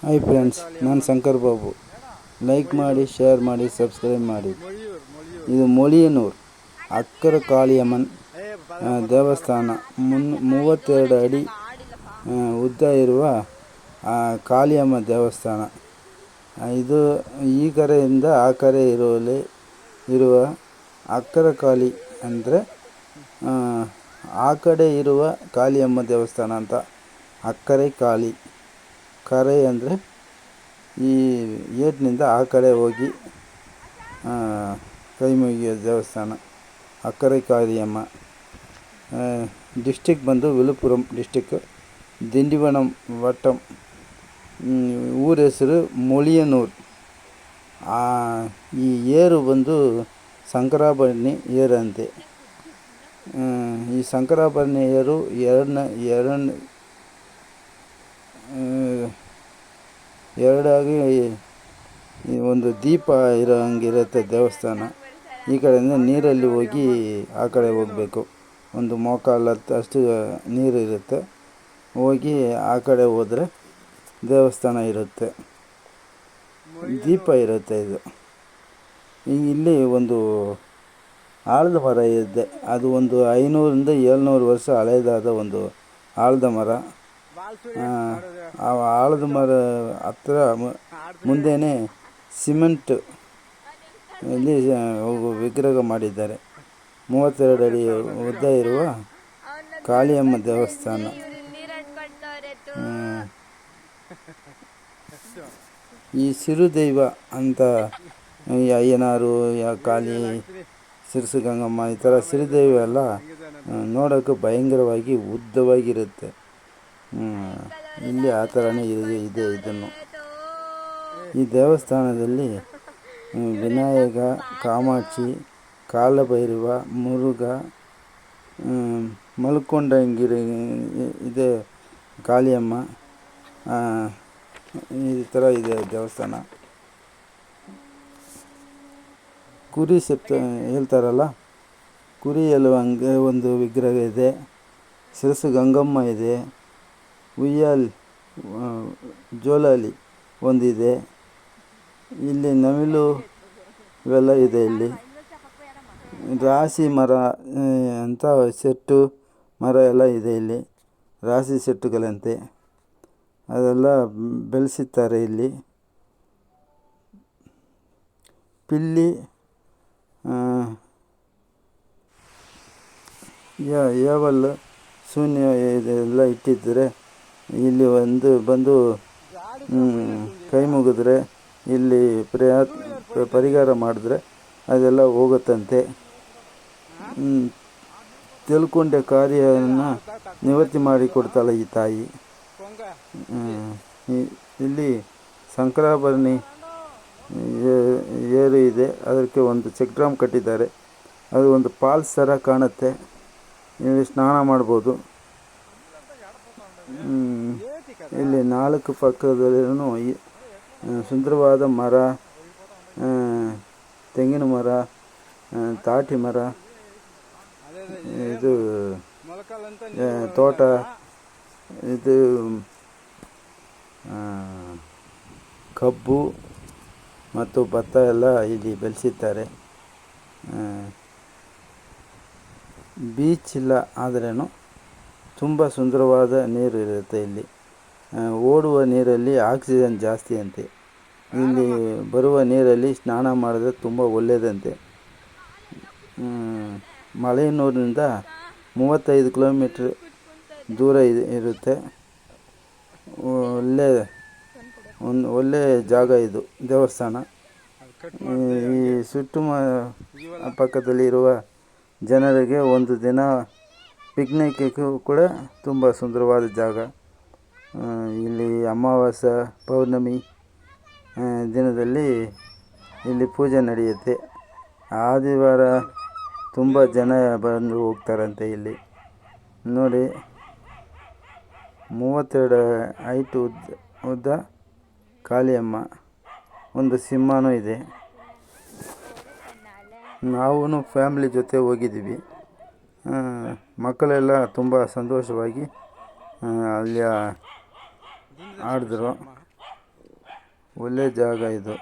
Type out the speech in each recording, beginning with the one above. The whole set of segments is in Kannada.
ಹಾಯ್ ಫ್ರೆಂಡ್ಸ್, ನಾನು ಶಂಕರ್ ಬಾಬು. ಲೈಕ್ ಮಾಡಿ, ಶೇರ್ ಮಾಡಿ, ಸಬ್ಸ್ಕ್ರೈಬ್ ಮಾಡಿ. ಇದು ಮೊಳಿಯನೂರು ಅಕ್ಕರ ಕಾಳಿಯಮ್ಮನ ದೇವಸ್ಥಾನ. 32 ಅಡಿ ಉದ್ದ ಇರುವ ಕಾಳಿಯಮ್ಮ ದೇವಸ್ಥಾನ ಇದು. ಈ ಕರೆಯಿಂದ ಆ ಕರೆ ಇರುವ ಅಕ್ಕರ ಕಾಳಿ ಅಂದರೆ ಆ ಕಡೆ ಇರುವ ಕಾಳಿಯಮ್ಮ ದೇವಸ್ಥಾನ ಅಂತ. ಅಕ್ಕರೆ ಕಾಳಿ, ಕರೆ ಅಂದರೆ ಈ ಏಟ್ನಿಂದ ಆ ಕಡೆ ಹೋಗಿ ಕೈ ಮುಗಿಯೋ ದೇವಸ್ಥಾನ ಅಕ್ಕರೆ ಕಾಳಿಯಮ್ಮ. ಡಿಸ್ಟಿಕ್ ಬಂದು ವಿಳುಪುರಂ ಡಿಸ್ಟಿಕ್, ದಿಂಡಿವನಂ ವಟ್ಟಂ. ಊರ ಹೆಸರು ಮೊಳಿಯನೂರು. ಈ ಏರು ಬಂದು ಶಂಕರಾಭರಣಿ ಏರಂತೆ. ಈ ಶಂಕರಾಭರಣಿ ಏರು ಎರಡಾಗಿ ಒಂದು ದೀಪ ಹಂಗಿರುತ್ತೆ ದೇವಸ್ಥಾನ. ಈ ಕಡೆಯಿಂದ ನೀರಲ್ಲಿ ಹೋಗಿ ಆ ಕಡೆ ಹೋಗಬೇಕು. ಒಂದು ಮೋಕಾಲು ಅಷ್ಟು ನೀರು ಇರುತ್ತೆ. ಹೋಗಿ ಆ ಕಡೆ ಹೋದರೆ ದೇವಸ್ಥಾನ ಇರುತ್ತೆ, ದೀಪ ಇರುತ್ತೆ. ಇದು ಇಲ್ಲಿ ಒಂದು ಆಲದ ಮರ ಇದೆ. ಅದು ಒಂದು 500ರಿಂದ 700 ವರ್ಷ ಹಳೆಯದಾದ ಒಂದು ಆಲದ ಮರ. ಆ ಆಲದ ಮರ ಹತ್ರ ಮುಂದೆನೇ ಸಿಮೆಂಟ್ ಇಲ್ಲಿ ವಿಗ್ರಹ ಮಾಡಿದ್ದಾರೆ. 32 ಅಡಿ ಉದ್ದ ಇರುವ ಕಾಳಿಯಮ್ಮ ದೇವಸ್ಥಾನ. ಈ ಸಿರುದೈವ ಅಂತ ಈ ಅಯ್ಯನಾರು, ಕಾಳಿ, ಸಿರಸು ಗಂಗಮ್ಮ, ಈ ಥರ ಸಿರುದೈವ ಎಲ್ಲ ನೋಡೋಕ್ಕೆ ಭಯಂಕರವಾಗಿ ಉದ್ದವಾಗಿರುತ್ತೆ. ಇಲ್ಲಿ ಆ ಥರನೇ ಇದೆ. ಇದನ್ನು ಈ ದೇವಸ್ಥಾನದಲ್ಲಿ ವಿನಾಯಕ, ಕಾಮಾಕ್ಷಿ, ಕಾಲಭೈರವ, ಮುರುಘ, ಮಲ್ಕೊಂಡಂಗಿರಿ ಇದೆ, ಕಾಳಿಯಮ್ಮ, ಈ ಥರ ಇದೆ ದೇವಸ್ಥಾನ. ಕುರಿ ಸೆಪ್ತ ಹೇಳ್ತಾರಲ್ಲ, ಕುರಿ ಹಂಗೆ ಒಂದು ವಿಗ್ರಹ ಇದೆ. ಸಿರಸು ಗಂಗಮ್ಮ ಇದೆ. ಜೋಲಾಲಿ ಒಂದಿದೆ. ಇಲ್ಲಿ ನವಿಲು ಇವೆಲ್ಲ ಇದೆ. ಇಲ್ಲಿ ರಾಶಿ ಮರ ಅಂತ ಸೆಟ್ಟು ಮರ ಎಲ್ಲ ಇದೆ. ಇಲ್ಲಿ ರಾಶಿ ಸೆಟ್ಟುಗಳಂತೆ ಅದೆಲ್ಲ ಬೆಳೆಸುತ್ತಾರೆ. ಇಲ್ಲಿ ಪಿಲ್ಲಿ ಯಾವಲ್ಲ ಶೂನ್ಯ ಇದೆಲ್ಲ ಇಟ್ಟಿದ್ದರೆ ಇಲ್ಲಿ ಬಂದು ಕೈ ಮುಗಿದ್ರೆ, ಇಲ್ಲಿ ಪರಿಹಾರ ಮಾಡಿದ್ರೆ ಅದೆಲ್ಲ ಹೋಗುತ್ತಂತೆ. ತಿಳ್ಕೊಂಡೆ ಕಾರ್ಯವನ್ನು ನಿವೃತ್ತಿ ಮಾಡಿ ಕೊಡ್ತಾಳೆ ಈ ತಾಯಿ. ಇಲ್ಲಿ ಶಂಕರಾಭರಣಿ ಏರು ಇದೆ. ಅದಕ್ಕೆ ಒಂದು ಚೆಕ್ ಡ್ಯಾಮ್ ಕಟ್ಟಿದ್ದಾರೆ. ಅದು ಒಂದು ಫಾಲ್ಸ್ ಥರ ಕಾಣುತ್ತೆ. ಇಲ್ಲಿ ಸ್ನಾನ ಮಾಡ್ಬೋದು. ಇಲ್ಲಿ 4 ಪಕ್ಕದಲ್ಲೂ ಸುಂದರವಾದ ಮರ, ತೆಂಗಿನ ಮರ, ತಾಟಿ ಮರ, ಇದು ತೋಟ, ಇದು ಕಬ್ಬು ಮತ್ತು ಭತ್ತ ಎಲ್ಲ ಇಲ್ಲಿ ಬೆಳೆಸಿದ್ದಾರೆ. ಬೀಚ್ ಇಲ್ಲ ಆದ್ರೂ ತುಂಬ ಸುಂದರವಾದ ನೀರು ಇರುತ್ತೆ. ಇಲ್ಲಿ ಓಡುವ ನೀರಲ್ಲಿ ಆಕ್ಸಿಜನ್ ಜಾಸ್ತಿ ಅಂತೆ. ಇಲ್ಲಿ ಬರುವ ನೀರಲ್ಲಿ ಸ್ನಾನ ಮಾಡಿದ್ರೆ ತುಂಬ ಒಳ್ಳೆಯದಂತೆ. ಮೊಳಿಯನೂರಿನಿಂದ 35 ಕಿಲೋಮೀಟ್ರ್ ದೂರ ಇರುತ್ತೆ. ಒಳ್ಳೆ ಜಾಗ ಇದು ದೇವಸ್ಥಾನ. ಈ ಪಕ್ಕದಲ್ಲಿರುವ ಜನರಿಗೆ ಒಂದು ದಿನ ಪಿಕ್ನಿಕ್ಕಿಗೂ ಕೂಡ ತುಂಬ ಸುಂದರವಾದ ಜಾಗ. ಇಲ್ಲಿ ಅಮಾವಾಸ್ಯೆ, ಪೌರ್ಣಮಿ ದಿನದಲ್ಲಿ ಇಲ್ಲಿ ಪೂಜೆ ನಡೆಯುತ್ತೆ. ಆದಿವಾರ ತುಂಬ ಜನ ಬಂದು ಹೋಗ್ತಾರಂತೆ. ಇಲ್ಲಿ ನೋಡಿ, 32 ಹೈಟು ಉದ್ದ ಕಾಳಿಯಮ್ಮ. ಒಂದು ಸಿಂಹನೂ ಇದೆ. ನಾವು ಫ್ಯಾಮ್ಲಿ ಜೊತೆ ಹೋಗಿದ್ದೀವಿ. ಮಕ್ಕಳೆಲ್ಲ ತುಂಬ ಸಂತೋಷವಾಗಿ ಅಲ್ಲಿ ಆಡಿದ್ರು. ಒಳ್ಳೆ ಜಾಗ ಇದು.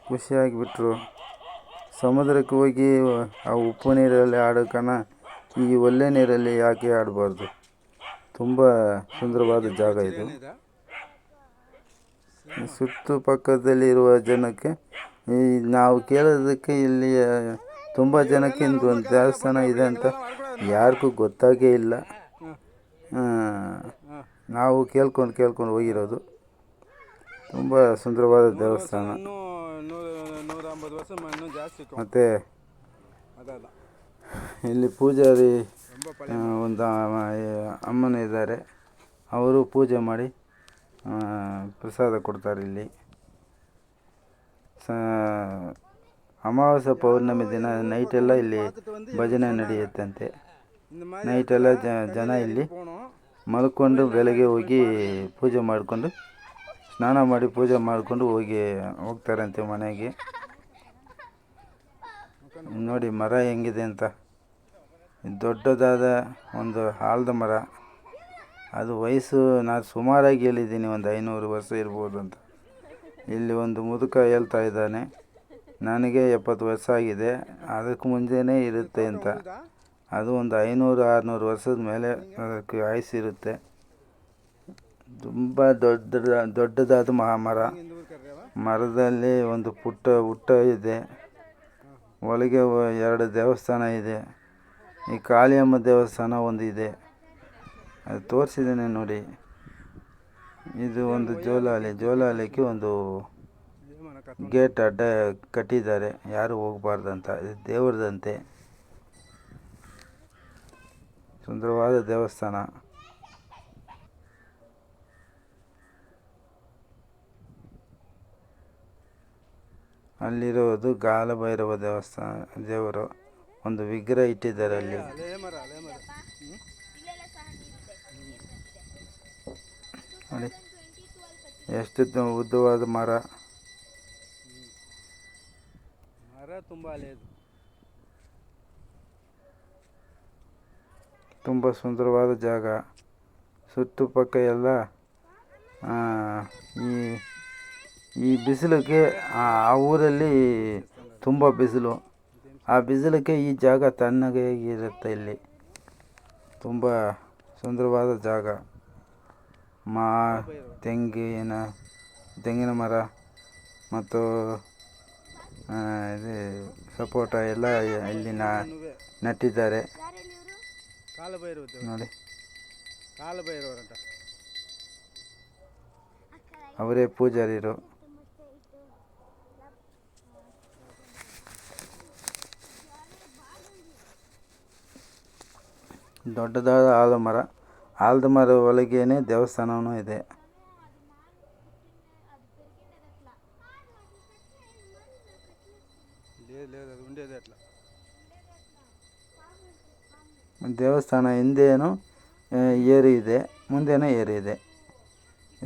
ಖುಷಿಯಾಗಿಬಿಟ್ರು. ಸಮುದ್ರಕ್ಕೆ ಹೋಗಿ ಆ ಉಪ್ಪು ನೀರಲ್ಲಿ ಆಡೋಕ್ಕನ ಈ ಒಳ್ಳೆ ನೀರಲ್ಲಿ ಯಾಕೆ ಆಡಬಾರ್ದು? ತುಂಬ ಸುಂದರವಾದ ಜಾಗ ಇದು. ಸುತ್ತುಪಕ್ಕದಲ್ಲಿರುವ ಜನಕ್ಕೆ ನಾವು ಕೇಳೋದಕ್ಕೆ ಇಲ್ಲಿ ತುಂಬ ಜನಕ್ಕೆ ಇಂದು ಒಂದು ದೇವಸ್ಥಾನ ಇದೆ ಅಂತ ಯಾರಿಗೂ ಗೊತ್ತಾಗೇ ಇಲ್ಲ. ನಾವು ಕೇಳ್ಕೊಂಡು ಹೋಗಿರೋದು. ತುಂಬ ಸುಂದರವಾದ ದೇವಸ್ಥಾನ. ಮತ್ತು ಇಲ್ಲಿ ಪೂಜಾರಿ ಒಂದು ಅಮ್ಮನ ಇದ್ದಾರೆ. ಅವರು ಪೂಜೆ ಮಾಡಿ ಪ್ರಸಾದ ಕೊಡ್ತಾರೆ. ಇಲ್ಲಿ ಅಮಾವಾಸ್ಯೆ ಪೌರ್ಣಮಿ ದಿನ ನೈಟೆಲ್ಲ ಇಲ್ಲಿ ಭಜನೆ ನಡೆಯುತ್ತಂತೆ. ನೈಟೆಲ್ಲ ಜನ ಇಲ್ಲಿ ಮಲ್ಕೊಂಡು ಬೆಳಗ್ಗೆ ಹೋಗಿ ಪೂಜೆ ಮಾಡಿಕೊಂಡು ಸ್ನಾನ ಮಾಡಿ ಪೂಜೆ ಮಾಡಿಕೊಂಡು ಹೋಗ್ತಾರಂತೆ ಮನೆಗೆ. ನೋಡಿ ಮರ ಹೆಂಗಿದೆ ಅಂತ. ದೊಡ್ಡದಾದ ಒಂದು ಆಲದ ಮರ. ಅದು ವಯಸ್ಸು ನಾನು ಸುಮಾರಾಗಿ ಹೇಳಿದ್ದೀನಿ, ಒಂದು 500 ವರ್ಷ ಇರ್ಬೋದು ಅಂತ. ಇಲ್ಲಿ ಒಂದು ಮುದುಕ ಹೇಳ್ತಾ ಇದ್ದಾನೆ, ನನಗೆ 70 ವರ್ಷ ಆಗಿದೆ, ಅದಕ್ಕೆ ಮುಂಚೆನೇ ಇರುತ್ತೆ ಅಂತ. ಅದು ಒಂದು 500-600 ವರ್ಷದ ಮೇಲೆ ಅದಕ್ಕೆ ಆಯುಸ್ಸಿರುತ್ತೆ. ತುಂಬ ದೊಡ್ಡದಾದ ಮರ. ಮರದಲ್ಲಿ ಒಂದು ಹುಟ್ಟ ಇದೆ. ಒಳಗೆ 2 ದೇವಸ್ಥಾನ ಇದೆ. ಈ ಕಾಳಿಯಮ್ಮ ದೇವಸ್ಥಾನ ಒಂದು ಇದೆ, ಅದು ತೋರಿಸಿದ್ದೇನೆ ನೋಡಿ. ಇದು ಒಂದು ಜೋಲಾಲಿಕ್ಕೆ ಒಂದು ಗೇಟ್ ಅಡ್ಡ ಕಟ್ಟಿದ್ದಾರೆ, ಯಾರು ಹೋಗಬಾರ್ದಂತ. ಇದು ದೇವ್ರದಂತೆ. ಸುಂದರವಾದ ದೇವಸ್ಥಾನ. ಅಲ್ಲಿರೋದು ಕಾಲಭೈರವ ದೇವರು. ಒಂದು ವಿಗ್ರಹ ಇಟ್ಟಿದ್ದಾರೆ ಅಲ್ಲಿ. ನೋಡಿ ಎಷ್ಟು ಉದ್ದವಾದ ಮರ. ತುಂಬ ಸುಂದರವಾದ ಜಾಗ. ಸುತ್ತುಪಕ್ಕ ಎಲ್ಲ ಈ ಬಿಸಿಲಿಗೆ ಆ ಊರಲ್ಲಿ ತುಂಬ ಬಿಸಿಲು. ಆ ಬಿಸಿಲಿಗೆ ಈ ಜಾಗ ತಣ್ಣಗೆ ಇರುತ್ತೆ. ಇಲ್ಲಿ ತುಂಬ ಸುಂದರವಾದ ಜಾಗ. ತೆಂಗಿನ ಮರ ಮತ್ತು ಇದು ಸಪೋಟ ಎಲ್ಲ ಇಲ್ಲಿ ನಟ್ಟಿದ್ದಾರೆ ನೋಡಿ. ಅವರೇ ಪೂಜಾರಿರು. ದೊಡ್ಡದಾದ ಆಲದ ಮರ ಒಳಗೇನೆ ದೇವಸ್ಥಾನವೂ ಇದೆ. ದೇವಸ್ಥಾನ ಹಿಂದೇನು ಏರಿ ಇದೆ, ಮುಂದೆನೂ ಏರಿ ಇದೆ.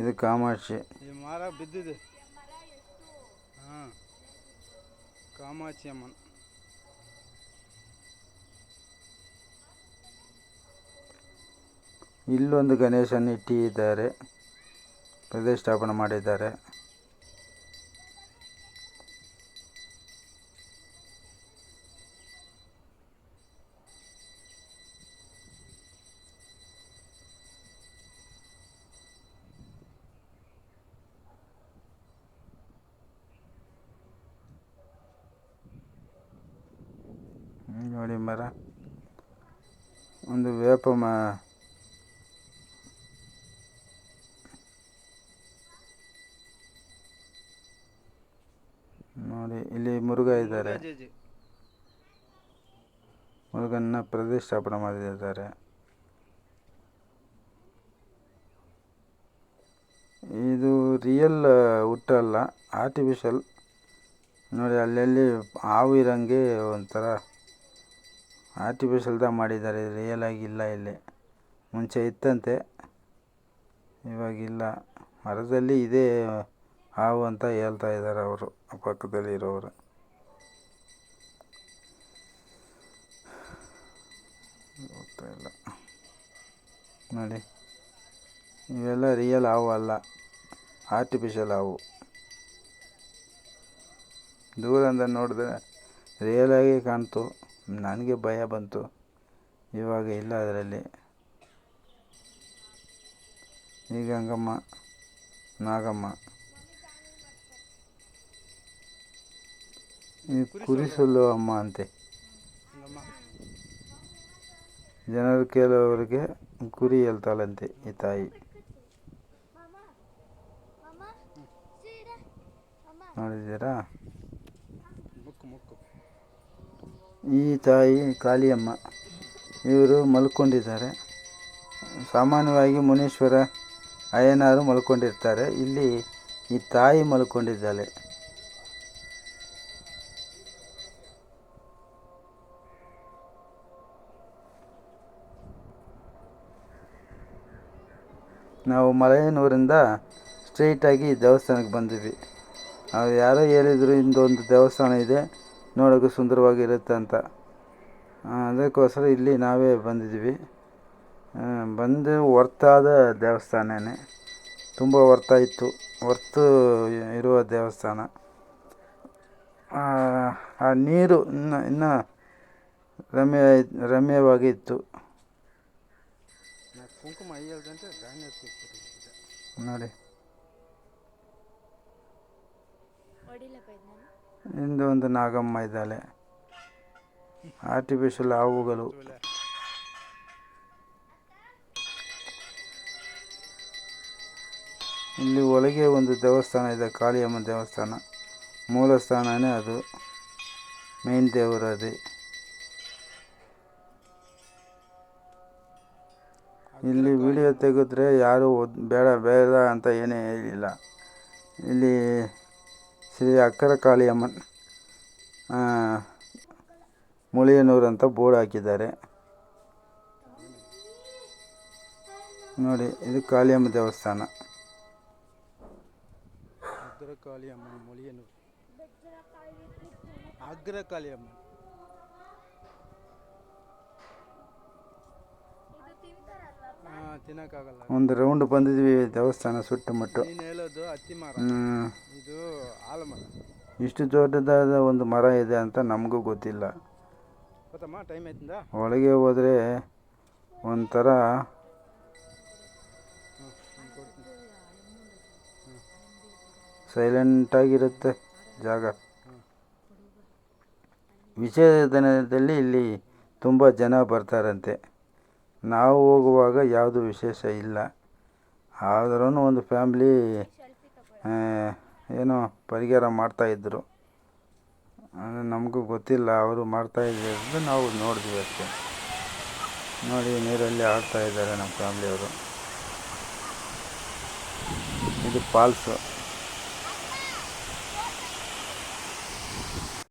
ಇದು ಕಾಮಾಕ್ಷಿ. ಮರ ಬಿದ್ದಿದೆ. ಕಾಮಾಕ್ಷಿ ಅಮ್ಮನ. ಇಲ್ಲೊಂದು ಗಣೇಶನ ಇಟ್ಟಿದ್ದಾರೆ, ಪ್ರತಿಷ್ಠಾಪನೆ ಮಾಡಿದ್ದಾರೆ. ನೋಡಿ ಮರ, ಒಂದು ವೇಪ ನೋಡಿ. ಇಲ್ಲಿ ಮುರುಘ ಇದ್ದಾರೆ, ಮುರುಗನ್ನ ಪ್ರತಿಷ್ಠಾಪನೆ ಮಾಡಿದ್ದಾರೆ. ಇದು ರಿಯಲ್ ಹುಟ್ಟಲ್ಲ, ಆರ್ಟಿಫಿಷಿಯಲ್. ನೋಡಿ ಅಲ್ಲಲ್ಲಿ ಹಾವು ಇರೋಂಗೆ ಒಂಥರ ಆರ್ಟಿಫಿಷಿಯಲ್ದಾಗ ಮಾಡಿದ್ದಾರೆ, ರಿಯಲ್ ಆಗಿ ಇಲ್ಲ. ಇಲ್ಲಿ ಮುಂಚೆ ಇತ್ತಂತೆ, ಇವಾಗಿಲ್ಲ. ಮರದಲ್ಲಿ ಇದೇ ಹಾವು ಅಂತ ಹೇಳ್ತಾ ಇದ್ದಾರೆ ಅವರು, ಪಕ್ಕದಲ್ಲಿ ಇರೋರು. ಗೊತ್ತಾ ಇಲ್ಲ ನೋಡಿ. ಇವೆಲ್ಲ ರಿಯಲ್ ಹಾವು ಅಲ್ಲ, ಆರ್ಟಿಫಿಷಿಯಲ್ ಹಾವು. ದೂರದಿಂದ ನೋಡಿದ್ರೆ ರಿಯಲಾಗಿ ಕಾಣ್ತು. ನನಗೆ ಭಯ ಬಂತು. ಇವಾಗ ಇಲ್ಲ ಅದರಲ್ಲಿ. ಈ ಗಂಗಮ್ಮ, ನಾಗಮ್ಮ, ಈ ಕುರಿಸುಲ್ಲು ಅಮ್ಮ ಅಂತೆ. ಜನರು ಕೆಲವರಿಗೆ ಕುರಿ ಹೇಳ್ತಾಳಂತೆ ಈ ತಾಯಿ. ನೋಡಿದ್ದೀರಾ? ಈ ತಾಯಿ ಕಾಳಿಯಮ್ಮ. ಇವರು ಮಲ್ಕೊಂಡಿದ್ದಾರೆ. ಸಾಮಾನ್ಯವಾಗಿ ಮುನೀಶ್ವರ ಅಯ್ಯನಾರು ಮಲ್ಕೊಂಡಿರ್ತಾರೆ. ಇಲ್ಲಿ ಈ ತಾಯಿ ಮಲ್ಕೊಂಡಿದ್ದಾಳೆ. ನಾವು ಮಲೆಯನೂರಿಂದ ಸ್ಟ್ರೈಟಾಗಿ ದೇವಸ್ಥಾನಕ್ಕೆ ಬಂದ್ವಿ. ಅವ್ರು ಯಾರೋ ಹೇಳಿದರು ಇಂದೊಂದು ದೇವಸ್ಥಾನ ಇದೆ, ನೋಡೋಕ್ಕೆ ಸುಂದರವಾಗಿರುತ್ತೆ ಅಂತ. ಅದಕ್ಕೋಸ್ಕರ ಇಲ್ಲಿ ನಾವೇ ಬಂದಿದ್ವಿ. ಬಂದು ವರ್ತಾದ ದೇವಸ್ಥಾನನೇ, ತುಂಬ ವರ್ತಾಯಿತ್ತು. ವರ್ತು ಇರುವ ದೇವಸ್ಥಾನ. ಆ ನೀರು ಇನ್ನೂ ರಮ್ಯವಾಗಿತ್ತು ನೋಡಿ. ಇಂದು ಒಂದು ನಾಗಮ್ಮ ಇದ್ದಾಳೆ. ಆರ್ಟಿಫಿಷಿಯಲ್ ಹಾವುಗಳು. ಇಲ್ಲಿ ಒಳಗೆ ಒಂದು ದೇವಸ್ಥಾನ ಇದೆ, ಕಾಳಿಯಮ್ಮ ದೇವಸ್ಥಾನ. ಮೂಲ ಸ್ಥಾನನೇ ಅದು, ಮೇನ್ ದೇವರು ಅದೇ. ಇಲ್ಲಿ ವಿಡಿಯೋ ತೆಗೆದ್ರೆ ಯಾರು ಬೇಡ ಬೇಡ ಅಂತ ಏನೇ ಹೇಳಿಲ್ಲ. ಇಲ್ಲಿ ಶ್ರೀ ಅಕ್ಕರ ಕಾಳಿಯಮ್ಮನ ಮುಳಿಯನೂರು ಅಂತ ಬೋರ್ಡ್ ಹಾಕಿದ್ದಾರೆ ನೋಡಿ. ಇದು ಕಾಳಿಯಮ್ಮ ದೇವಸ್ಥಾನ. ಕಾಳಿಯಮ್ಮ ಮುಳಿಯನೂರು, ಅಗ್ರ ಕಾಳಿಯಮ್ಮ. ತಿನ್ನಕ್ಕಾಗಲ್ಲ. ಒಂದು ರೌಂಡ್ ಬಂದಿದ್ವಿ ದೇವಸ್ಥಾನ ಸುತ್ತಮುತ್ತ. ಹೇಳೋದು ಹತ್ತಿ ಮರ, ಇದು ಆಲಮರ. ಇಷ್ಟು ದೊಡ್ಡದಾದ ಒಂದು ಮರ ಇದೆ ಅಂತ ನಮಗೂ ಗೊತ್ತಿಲ್ಲ. ಟೈಮ್ ಆಯ್ತಿಂದ ಒಳಗೆ ಹೋದರೆ ಒಂಥರ ಸೈಲೆಂಟಾಗಿರುತ್ತೆ ಜಾಗ. ವಿಶೇಷ ದಿನದಲ್ಲಿ ಇಲ್ಲಿ ತುಂಬ ಜನ ಬರ್ತಾರಂತೆ. ನಾವು ಹೋಗುವಾಗ ಯಾವುದು ವಿಶೇಷ ಇಲ್ಲ. ಆದ್ರೂ ಒಂದು ಫ್ಯಾಮ್ಲಿ ಏನೋ ಪರಿಹಾರ ಮಾಡ್ತಾಯಿದ್ರು. ನಮಗೂ ಗೊತ್ತಿಲ್ಲ, ಅವರು ಮಾಡ್ತಾಯಿದ್ದು ನಾವು ನೋಡಿದ್ವಿ ಅಷ್ಟೇ. ನೋಡಿ, ನೀರಲ್ಲಿ ಆಡ್ತಾಯಿದ್ದಾರೆ ನಮ್ಮ ಫ್ಯಾಮ್ಲಿಯವರು. ಇದು ಫಾಲ್ಸು.